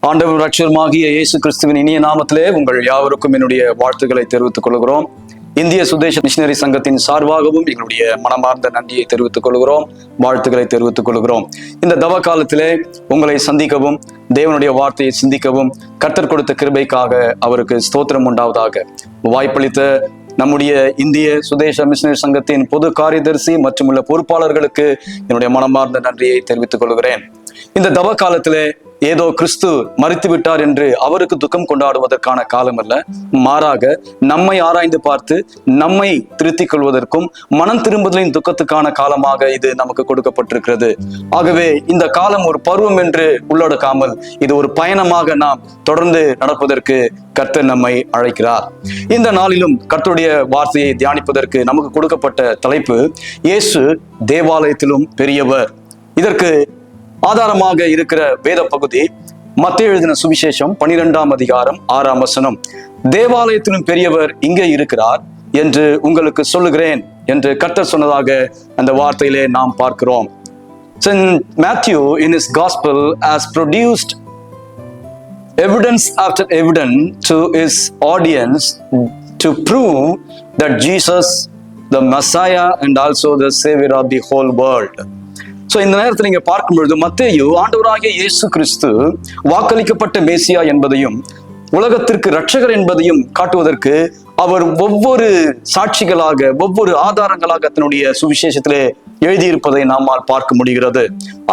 ஆண்டவர் ரட்சகருமாகிய இயேசு கிறிஸ்துவின் இனிய நாமத்திலே உங்கள் யாவருக்கும் என்னுடைய வாழ்த்துக்களை தெரிவித்துக் கொள்கிறோம். இந்திய சுதேச மிஷனரி சங்கத்தின் சார்பாகவும் எங்களுடைய மனமார்ந்த நன்றியை தெரிவித்துக் கொள்கிறோம், வாழ்த்துக்களை தெரிவித்துக் கொள்கிறோம். இந்த தவ காலத்திலே உங்களை சந்திக்கவும், தேவனுடைய வார்த்தையை சிந்திக்கவும் கர்த்தர் கொடுத்த கிருபைக்காக அவருக்கு ஸ்தோத்திரம் உண்டாவதாக. வாய்ப்பளித்த நம்முடைய இந்திய சுதேச மிஷனரி சங்கத்தின் பொது காரியதரிசி மற்றும் உள்ள பொறுப்பாளர்களுக்கு என்னுடைய மனமார்ந்த நன்றியை தெரிவித்துக் கொள்கிறேன். இந்த தவ காலத்திலே ஏதோ கிறிஸ்து மரித்து விட்டார் என்று அவருக்கு துக்கம் கொண்டாடுவதற்கான காலம் அல்ல, மாறாக நம்மை ஆராய்ந்து பார்த்து நம்மை திருத்திக் கொள்வதற்கும் மனம் திரும்புதலின் துக்கத்துக்கான காலமாக இது நமக்கு கொடுக்கப்பட்டிருக்கிறது. ஆகவே இந்த காலம் ஒரு பருவம் என்று உள்ளடக்காமல் இது ஒரு பயணமாக நாம் தொடர்ந்து நடப்பதற்கு கர்த்தர் நம்மை அழைக்கிறார். இந்த நாளிலும் கர்த்தருடைய வார்த்தையை தியானிப்பதற்கு நமக்கு கொடுக்கப்பட்ட தலைப்பு இயேசு தேவாலயத்திலும் பெரியவர். இதற்கு ஆதாரமாக இருக்கிற வேத பகுதி மத்தேயு எழுதின சுவிசேஷம் 12ஆம் அதிகாரம் 6ஆம் வசனம். தேவாலயத்திலும் பெரியவர் இங்கே இருக்கிறார் என்று உங்களுக்கு சொல்லுகிறேன் என்று கர்த்தர் சொன்னதாக அந்த வார்த்தையிலே நாம் பார்க்கிறோம். Matthew in his gospel has produced evidence after evidence to his audience to prove that Jesus the Messiah and also the Savior of the whole world. இந்த நேரத்தில் நீங்க பார்க்கும் பொழுது மத்தேயு ஆண்டவராகிய இயேசு கிறிஸ்து வாக்களிக்கப்பட்ட மேசியா என்பதையும் உலகத்திற்கு இரட்சகர் என்பதையும் காட்டுவதற்கு அவர் ஒவ்வொரு சாட்சிகளாக ஒவ்வொரு ஆதாரங்களாக தன்னுடைய சுவிசேஷத்திலே எழுதியிருப்பதை நம்மால் பார்க்க முடிகிறது.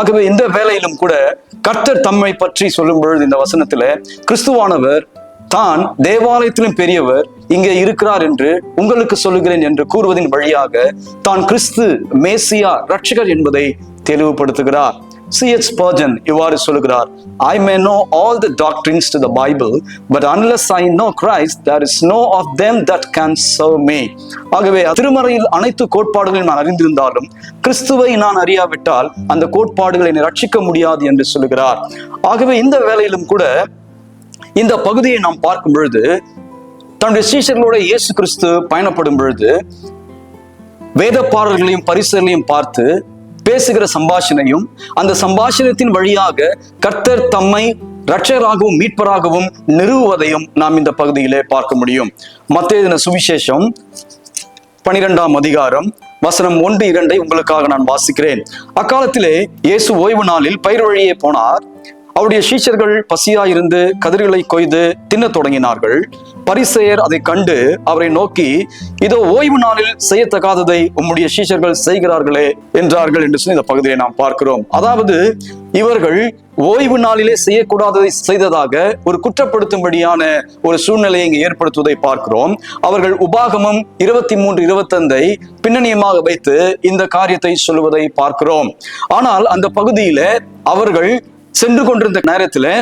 ஆகவே இந்த வேளையிலும் கூட கர்த்தர் தம்மை பற்றி சொல்லும் பொழுது இந்த வசனத்திலே கிறிஸ்துவானவர் தான் தேவாலயத்திலும் பெரியவர் இங்கே இருக்கிறார் என்று உங்களுக்கு சொல்லுகிறேன் என்று கூறுவதின் வழியாக தான் கிறிஸ்து மேசியா இரட்சகர் என்பதை தெளிவுபடுத்துகிறார். C.H. Spurgeon இவ்வாறு சொல்லுகிறார், I may know all the doctrines to the Bible, but unless I know Christ, there is no of them that can serve me. ஆகவே திருமறையில் அனைத்து கோட்பாடுகளையும் நான் அறிந்திருந்தாலும் கிறிஸ்துவை நான் அறியாவிட்டால் அந்த கோட்பாடுகளை என்னை ரட்சிக்க முடியாது என்று சொல்லுகிறார். ஆகவே இந்த வேளையிலும் கூட இந்த பகுதியை நாம் பார்க்கும் பொழுது தன்னுடைய சீஷர்களோட இயேசு கிறிஸ்து பயணப்படும் பொழுது வேதப்பாரர்களையும் பரிசர்களையும் பார்த்து பேசுகிற சம்பாஷணையும் அந்த சம்பாஷணத்தின் வழியாக கர்த்தர் தம்மை இரட்சகராகவும் மீட்பராகவும் நிறுவுவதையும் நாம் இந்த பகுதியிலே பார்க்க முடியும். மத்தேயு சுவிசேஷம் 12ஆம் அதிகாரம் வசனம் 1-2 உங்களுக்காக நான் வாசிக்கிறேன். அக்காலத்திலே இயேசு ஓய்வு நாளில் பயிர் வழியே போனார். அவருடைய சீஷர்கள் பசியாயிருந்து கதிர்களை கொய்து தின்னத் தொடங்கினார்கள். பரிசேயர் அதை கண்டு அவரை நோக்கி, இதோ ஓய்வு நாளில் செய்யத்தகாததை உம்முடைய சீஷர்கள் செய்கிறார்களே என்றார்கள் என்று சொல்லி இந்த பகுதியை நாம் பார்க்கிறோம். அதாவது இவர்கள் ஓய்வு நாளிலே செய்யக்கூடாததை செய்ததாக ஒரு குற்றப்படுத்தும்படியான ஒரு சூழ்நிலையை இங்கு ஏற்படுத்துவதை பார்க்கிறோம். அவர்கள் உபாகமம் 23-25 பின்னணியமாக வைத்து இந்த காரியத்தை சொல்லுவதை பார்க்கிறோம். ஆனால் அந்த பகுதியில அவர்கள் சென்று கொண்டிருந்த நேரத்தில்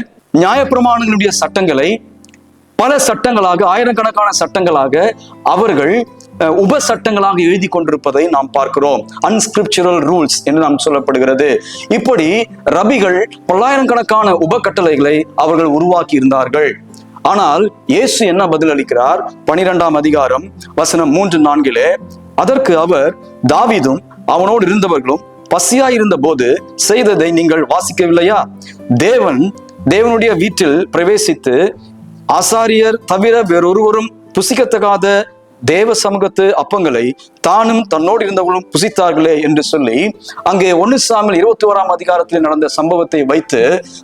நியாயப்பிரமாணங்களுடைய சட்டங்களை பல சட்டங்களாக ஆயிரக்கணக்கான சட்டங்களாக அவர்கள் உப சட்டங்களாக எழுதி கொண்டிருப்பதை நாம் பார்க்கிறோம். அன்ஸ்கிரிப்சுரல் ரூல்ஸ் என்று நாம் சொல்லப்படுகிறது. இப்படி ரபிகள் பல்லாயிரக்கணக்கான உப கட்டளைகளை அவர்கள் உருவாக்கி இருந்தார்கள். ஆனால் இயேசு என்ன பதில் அளிக்கிறார்? 12ஆம் அதிகாரம் வசனம் 3-4 அதற்கு அவர், தாவீதும் அவனோடு இருந்தவர்களும் பசியாயிருந்த போது செய்ததை நீங்கள் வாசிக்கவில்லையா? தேவனுடைய வீட்டில் பிரவேசித்து ஆசாரியர் தவிர வேறொருவரும் புசிக்கத்தகாத தேவ சமூகத்து அப்பங்களை தானும் தன்னோடு இருந்தவர்களும் புசித்தார்களே என்று சொல்லி அங்கே 1 சாமுவேல் 21ஆம் அதிகாரத்தில் நடந்த சம்பவத்தை வைத்து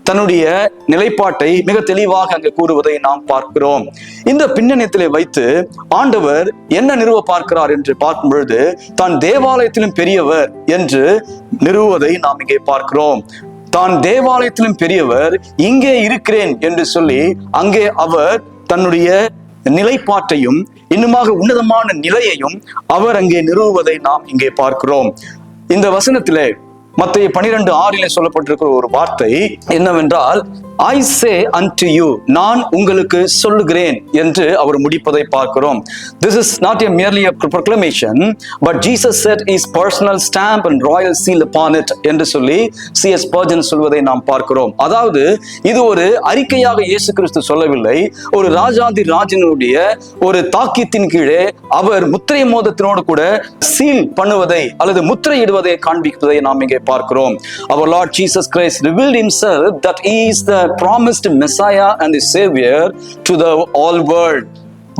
தன்னுடைய நிலைப்பாட்டை மிக தெளிவாக அங்கே கூறுவதை நாம் பார்க்கிறோம். இந்த பின்னணியத்திலே வைத்து ஆண்டவர் என்ன நிறுவ பார்க்கிறார் என்று பார்க்கும் பொழுது தான் தேவாலயத்திலும் பெரியவர் என்று நிறுவுவதை நாம் இங்கே பார்க்கிறோம். தான் தேவாலயத்திலும் பெரியவர், இங்கே இருக்கிறேன் என்று சொல்லி அங்கே அவர் தன்னுடைய நிலைப்பாட்டையும் இன்னுமாக உன்னதமான நிலையையும் அவர் அங்கே நிறுவுவதை நாம் இங்கே பார்க்கிறோம். இந்த வசனத்திலே மத்தேயு 12:6 சொல்லப்பட்டிருக்கிற ஒரு வார்த்தை என்னவென்றால், I say unto you, நான் உங்களுக்கு சொல்லுகிறேன் என்று அவர் முடிப்பதை பார்க்கிறோம். This is not a merely a proclamation, but Jesus set his personal stamp and royal seal upon it என்று சொல்லி C.H. Spurgeon சொல்வதை நாம் பார்க்கிறோம். அதாவது இது ஒரு அறிக்கையாக இயேசு கிறிஸ்து சொல்லவில்லை, ஒரு ராஜாதி ராஜனுடைய ஒரு தாக்கியத்தின் கீழே அவர் முத்திரை மோதத்தினோடு கூட சீல் பண்ணுவதை அல்லது முத்திரையிடுவதை காண்பிப்பதை நாம் இங்கே பார்க்கிறோம். Our Lord Jesus Christ revealed himself that he is the promised Messiah and the Savior to the whole world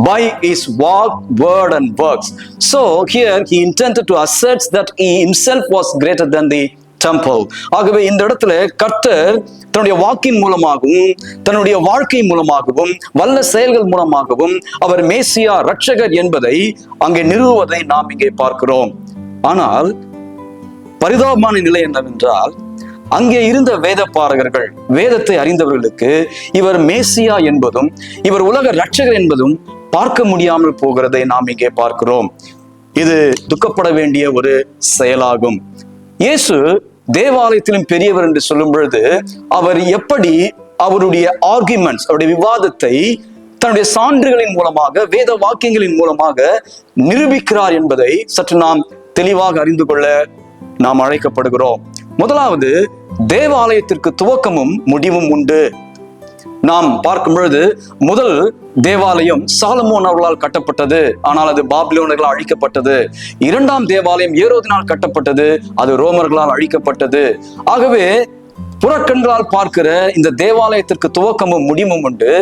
by his walk, word and works. So here he intended to assert that he himself was greater than the temple. ஆகவே இந்த இடத்துல கர்த்தர் தன்னுடைய வாக்கின் மூலமாகவும் தன்னுடைய வாழ்க்கை மூலமாகவும் வல்ல செயல்கள் மூலமாகவும் அவர் மேசியா ரட்சகர் என்பதை அங்கே நிறுவுவதை நாம் இங்கே பார்க்கிறோம். ஆனால் பரிதாபமான நிலை என்னவென்றால், அங்கே இருந்த வேத பாரகர்கள், வேதத்தை அறிந்தவர்களுக்கு இவர் மேசியா என்பதும் இவர் உலக ரட்சகர் என்பதும் பார்க்க முடியாமல் போகிறதை நாம் இங்கே பார்க்கிறோம். இது துக்கப்பட வேண்டிய ஒரு செயலாகும். இயேசு தேவாலயத்திலும் பெரியவர் என்று சொல்லும் பொழுது அவர் எப்படி அவருடைய ஆர்குமெண்ட்ஸ், அவருடைய விவாதத்தை தன்னுடைய சான்றுகளின் மூலமாக, வேத வாக்கியங்களின் மூலமாக நிரூபிக்கிறார் என்பதை சற்று நாம் தெளிவாக அறிந்து கொள்ள நாம் அழைக்கப்படுகிறோம். முதலாவது, தேவாலயத்திற்கு துவக்கமும் முடிவும் உண்டு. நாம் பார்க்கும் பொழுது முதல் தேவாலயம் சாலமோன் அவர்களால் கட்டப்பட்டது, ஆனால் அது பாபிலோனர்களால் அழிக்கப்பட்டது. இரண்டாம் தேவாலயம் ஏரோதினால் கட்டப்பட்டது, அது ரோமர்களால் அழிக்கப்பட்டது. ஆகவே புறக்கண்களால் பார்க்கிற இந்த தேவாலயத்திற்கு துவக்கமும் முடிவும் உண்டு.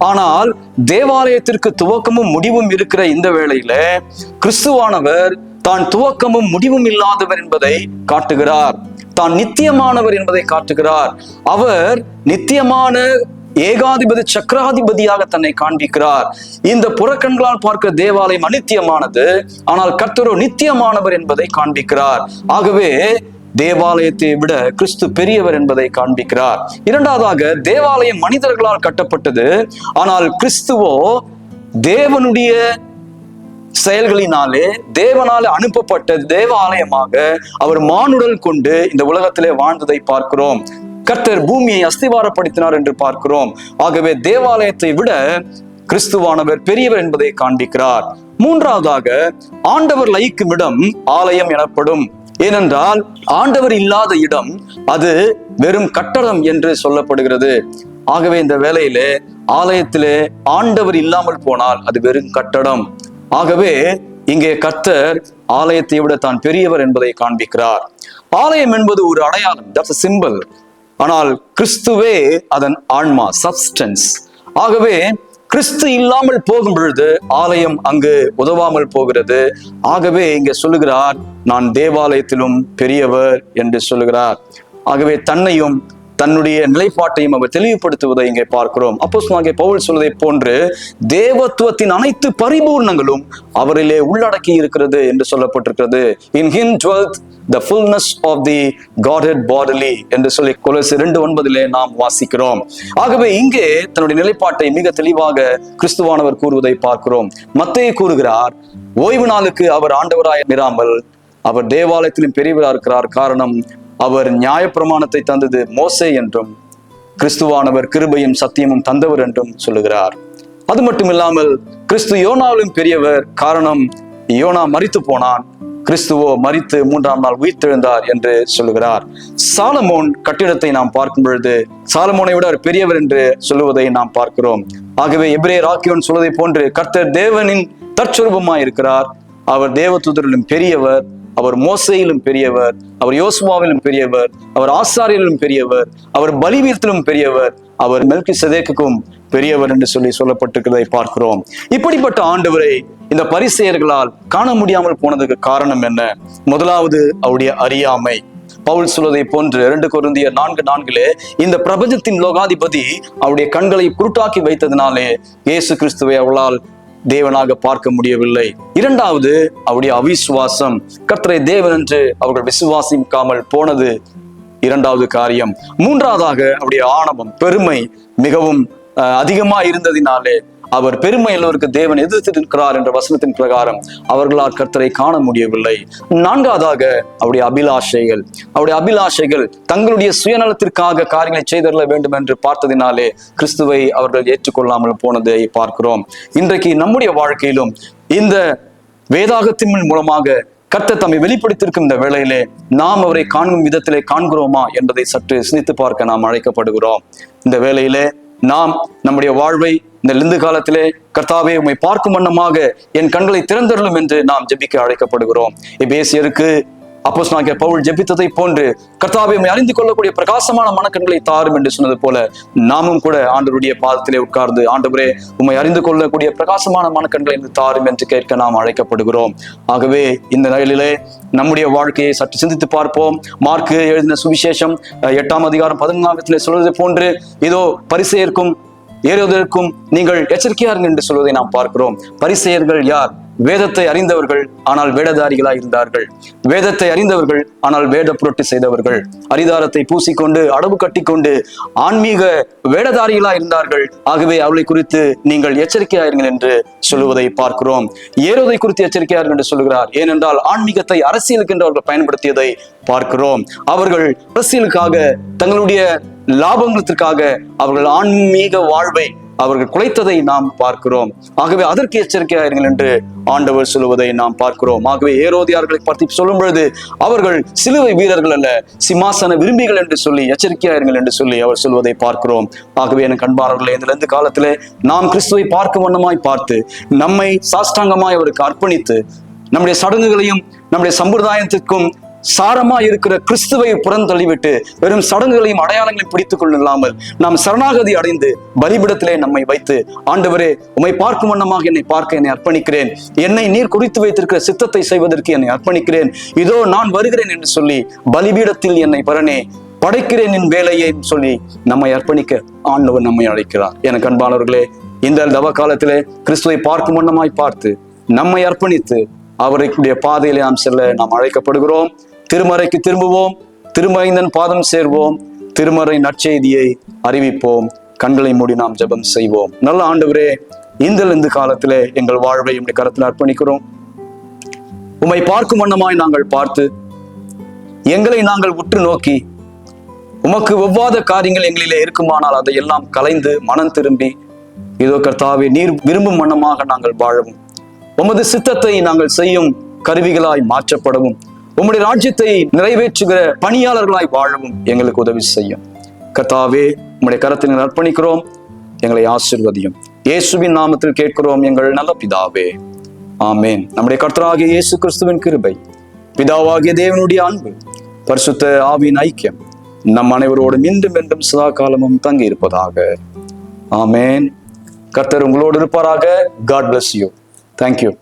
ஆனால் தேவாலயத்திற்கு துவக்கமும் முடிவும் இருக்கிற இந்த வேளையில கிறிஸ்துவானவர் தான் துவக்கமும் முடிவும் இல்லாதவர் என்பதை காட்டுகிறார். தான் நித்தியமானவர் என்பதை காட்டுகிறார். அவர் நித்தியமான ஏகாதிபதி சக்கராதிபதியாக தன்னை காண்பிக்கிறார். இந்த புறக்கண்களால் பார்க்கிற தேவாலயம் அநித்தியமானது, ஆனால் கர்த்தரோ நித்தியமானவர் என்பதை காண்பிக்கிறார். ஆகவே தேவாலயத்தை விட கிறிஸ்து பெரியவர் என்பதை காண்பிக்கிறார். இரண்டாவதாக, தேவாலயம் மனிதர்களால் கட்டப்பட்டது, ஆனால் கிறிஸ்துவோ தேவனுடைய செயல்களினாலே தேவனாலே அனுப்பப்பட்ட தேவாலயமாக அவர் மானுடல் கொண்டு இந்த உலகத்திலே வாழ்ந்ததை பார்க்கிறோம். கர்த்தர் பூமியை அஸ்திவாரப்படுத்தினார் என்று பார்க்கிறோம். ஆகவே தேவாலயத்தை விட கிறிஸ்துவானவர் பெரியவர் என்பதை காண்பிக்கிறார். மூன்றாவதாக, ஆண்டவர் லயிக்கும் இடம் ஆலயம் எனப்படும். ஏனென்றால் ஆண்டவர் இல்லாத இடம் அது வெறும் கட்டடம் என்று சொல்லப்படுகிறது. ஆகவே இந்த வேளையிலே ஆலயத்திலே ஆண்டவர் இல்லாமல் போனால் அது வெறும் கட்டடம். ஆகவே இங்கே கர்த்தர் ஆலயத்தை விட தான் பெரியவர் என்பதை காண்பிக்கிறார். ஆலயம் என்பது ஒரு அடையாளம், தட்ஸ் a symbol. ஆனால் கிறிஸ்துவே அதன் ஆன்மா, சப்ஸ்டன்ஸ். ஆகவே கிறிஸ்து இல்லாமல் போகும் பொழுது ஆலயம் அங்கு உதவாமல் போகிறது. ஆகவே இங்கே சொல்லுகிறார், நான் தேவாலயத்திலும் பெரியவர் என்று சொல்லுகிறார். ஆகவே தன்னையும் தன்னுடைய நிலைப்பாட்டையும் அவர் தெளிவுபடுத்துவதை இங்கே பார்க்கிறோம். அப்போஸ்தலனாகிய பவுல் சொல்வதை போன்று தேவத்துவத்தின் அனைத்து பரிபூர்ணங்களும் அவரிலே உள்ளடக்கி இருக்கிறது என்று சொல்லப்பட்டிருக்கிறது. In him dwelt the fullness of the Godhead bodily என்று சொல்லி கொலோசியர் 2:9 நாம் வாசிக்கிறோம். ஆகவே இங்கே தன்னுடைய நிலைப்பாட்டை மிக தெளிவாக கிறிஸ்துவானவர் கூறுவதை பார்க்கிறோம். மத்தேயு கூறுகிறார், ஓய்வு நாளுக்கு அவர் ஆண்டவராய் இராமல் அவர் தேவாலயத்திலும் பெரியவராக இருக்கிறார். காரணம், அவர் நியாயப்பிரமாணத்தை தந்தது மோசே என்றும் கிறிஸ்துவானவர் கிருபையும் சத்தியமும் தந்தவர் என்றும் சொல்லுகிறார். அது மட்டும் இல்லாமல் கிறிஸ்து யோனாவிலும் பெரியவர். காரணம், யோனா மரித்து போனான், கிறிஸ்துவோ மரித்து 3ஆம் நாள் உயிர்த்தெழுந்தார் என்று சொல்லுகிறார். சாலமோன் கட்டிடத்தை நாம் பார்க்கும் பொழுது சாலமோனை விட அவர் பெரியவர் என்று சொல்லுவதை நாம் பார்க்கிறோம். ஆகவே எபிரேயர் ஆக்கியோன் சொல்வதை போன்று கர்த்தர் தேவனின் தற்சொரூபமாய் இருக்கிறார். அவர் தேவதூதரிலும் பெரியவர், அவர் மோசேயிலும் பெரியவர், அவர் யோசுவாவிலும் பெரியவர், அவர் ஆசாரியரிலும் பெரியவர், அவர் பலிபீடத்திலும் பெரியவர், அவர் மெல்கிசேதேக்குக்கும் பெரியவர் என்று சொல்லப்பட்டிருக்கிறதை பார்க்கிறோம். இப்படிப்பட்ட ஆண்டவரை இந்த பரிசேயர்களால் காண முடியாமல் போனதுக்கு காரணம் என்ன? முதலாவது, அவருடைய அறியாமை. பவுல் சொல்வதை போன்று 2 கொரிந்தியர் 4:4 இந்த பிரபஞ்சத்தின் லோகாதிபதி அவருடைய கண்களை குருட்டாக்கி வைத்ததினாலே இயேசு கிறிஸ்துவை அவளால் தேவனாக பார்க்க முடியவில்லை. இரண்டாவது, அவருடைய அவிசுவாசம். கர்த்தரை தேவன் என்று அவர்கள் விசுவாசிக்காமல் போனது இரண்டாவது காரியம். மூன்றாவதாக, அவருடைய ஆணவம், பெருமை மிகவும் அதிகமா இருந்ததினாலே அவர் பெருமை எல்லோருக்கு தேவன் எதிர்த்திருக்கிறார் என்ற வசனத்தின் பிரகாரம் அவர்களால் கர்த்தரை காண முடியவில்லை. நான்காவதாக, அவருடைய அபிலாஷைகள். அவருடைய அபிலாஷைகள் தங்களுடைய சுயநலத்திற்காக காரியங்களை செய்தரல வேண்டும் என்று பார்த்ததினாலே கிறிஸ்துவை அவர்கள் ஏற்றுக்கொள்ளாமல் போனதை பார்க்கிறோம். இன்றைக்கு நம்முடைய வாழ்க்கையிலும் இந்த வேதாகத்தின் மூலமாக கர்த்தர் தம்மை வெளிப்படுத்தியிருக்கும் இந்த வேளையிலே நாம் அவரை காணும் விதத்திலே காண்கிறோமா என்பதை சற்று சிந்தித்து பார்க்க நாம் அழைக்கப்படுகிறோம். இந்த வேளையிலே நாம் நம்முடைய வாழ்வை இந்த லிந்து காலத்திலே கர்த்தாவே உம்மை பார்க்கும் வண்ணமாக என் கண்களை திறந்தருளும் என்று நாம் ஜெபிக்க அழைக்கப்படுகிறோம். எபேசியருக்கு அப்போஸ்தலனாகிய பவுல் ஜெபித்ததை போன்று கர்த்தாவை உம்மை அறிந்து கொள்ளக்கூடிய பிரகாசமான மனக்கண்களை தாரும் என்று சொன்னது போல நாமும் கூட ஆண்டவருடைய பாதத்திலே உட்கார்ந்து, ஆண்டவரே உம்மை அறிந்து கொள்ளக்கூடிய பிரகாசமான மனக்கண்களை தாரும் என்று கேட்க நாம் அழைக்கப்படுகிறோம். ஆகவே இந்த நிலையிலே நம்முடைய வாழ்க்கையை சற்று சிந்தித்து பார்ப்போம். மார்க்கு எழுதின சுவிசேஷம் 8ஆம் அதிகாரம் 14 சொல்வதை போன்று, இதோ பரிசேயருக்கும் ஏரோதேருக்கும் நீங்கள் எச்சரிக்கையா இருங்க என்று சொல்வதை நாம் பார்க்கிறோம். பரிசேயர்கள் யார்? வேதத்தை அறிந்தவர்கள், ஆனால் வேடதாரிகளாய் இருந்தார்கள். வேதத்தை அறிந்தவர்கள், ஆனால் வேத புரட்டு செய்தவர்கள். அரிதாரத்தை பூசிக்கொண்டு அடவு கட்டிக்கொண்டு ஆன்மீக வேடதாரிகளாய் இருந்தார்கள். ஆகவே அவளை குறித்து நீங்கள் எச்சரிக்கையாயிருங்கள் என்று சொல்லுவதை பார்க்கிறோம். ஏரோதை குறித்து எச்சரிக்கையார்கள் என்று சொல்லுகிறார். ஏனென்றால் ஆன்மீகத்தை அரசியலுக்கு என்று அவர்கள் பயன்படுத்தியதை பார்க்கிறோம். அவர்கள் அரசியலுக்காக, தங்களுடைய லாபங்களுக்காக அவர்கள் ஆன்மீக வாழ்வை அவர்கள் குலைத்ததை நாம் பார்க்கிறோம். ஆகவே அதற்கு எச்சரிக்கையாயிருங்கள் என்று ஆண்டவர் சொல்லுவதை நாம் பார்க்கிறோம். ஆகவே ஏரோதியார்களை பற்றி சொல்லும் பொழுது அவர்கள் சிலுவை வீரர்கள் அல்ல, சிம்மாசன விரும்பிகள் என்று சொல்லி எச்சரிக்கையாயிருங்கள் என்று சொல்லி அவர் சொல்வதை பார்க்கிறோம். ஆகவே எனக்கு அன்பானவர்களே, இந்த காலத்திலே நாம் கிறிஸ்துவை பார்க்கும் வண்ணமாய் பார்த்து, நம்மை சாஷ்டாங்கமாய் அவருக்கு அர்ப்பணித்து, நம்முடைய சடங்குகளையும் நம்முடைய சம்பிரதாயத்திற்கும் சாரமா இருக்கிற கிறிஸ்துவை புறந்தள்ளிவிட்டு வெறும் சடங்குகளையும் அடையாளங்களையும் பிடித்துக் கொள்ளாமல் நாம் சரணாகதி அடைந்து பலிபிடத்திலே நம்மை வைத்து, ஆண்டவரே உம்மை பார்க்கும் வண்ணமாக என்னை பார்க்க என்னை அர்ப்பணிக்கிறேன், என்னை நீர் குறித்து வைத்திருக்கிற சித்தத்தை செய்வதற்கு என்னை அர்ப்பணிக்கிறேன், இதோ நான் வருகிறேன் என்று சொல்லி பலிபீடத்தில் என்னை பரனே படைக்கிறேன் என் வேலையை சொல்லி நம்மை அர்ப்பணிக்க ஆண்டவர் நம்மை அழைக்கிறார். எனக்கு அன்பானவர்களே, இந்த தவ காலத்திலே கிறிஸ்துவை பார்க்கும் வண்ணமாய் பார்த்து நம்மை அர்ப்பணித்து அவருடைய பாதையிலே நாம் செல்ல நாம் அழைக்கப்படுகிறோம். திருமறைக்கு திரும்புவோம், திருமறைந்தன் பாதம் சேர்வோம், திருமறை நற்செய்தியை அறிவிப்போம். கண்களை மூடி நாம் ஜெபம் செய்வோம். நல்ல ஆண்டவரே, இந்த காலத்திலே எங்கள் வாழ்வை உம்முடைய கரத்தில் அர்ப்பணிக்கிறோம். உம்மை பார்க்கும் வண்ணமாய் நாங்கள் பார்த்து, எங்களை நாங்கள் உற்று நோக்கி, உமக்கு ஒவ்வாத காரியங்கள் எங்களிலே இருக்குமானால் அதை எல்லாம் கலைந்து மனம் திரும்பி, இதோ கர்த்தாவே நீர் விரும்பும் வண்ணமாக நாங்கள் வாழவும், உமது சித்தத்தை நாங்கள் செய்யும் கருவிகளாய் மாற்றப்படவும், உம்முடைய ராஜ்யத்தை நிறைவேற்றுகிற பணியாளர்களாய் வாழவும் எங்களுக்கு உதவி செய்யும். கர்த்தாவே, உம்முடைய கரத்தில் அர்ப்பணிக்கிறோம். எங்களை ஆசீர்வதியும். இயேசுவின் நாமத்தில் கேட்கிறோம் எங்கள் நல்ல பிதாவே, ஆமேன். நம்முடைய கர்த்தராகிய இயேசு கிறிஸ்துவின் கிருபை, பிதாவாகிய தேவனுடைய அன்பு, பரிசுத்த ஆவியின் ஐக்கியம் நம் அனைவரோடும் இன்றும் என்றும் சதா காலமும் தங்கி இருப்பதாக. ஆமேன். கர்த்தர் உங்களோடு இருப்பாராக. God bless you. Thank you.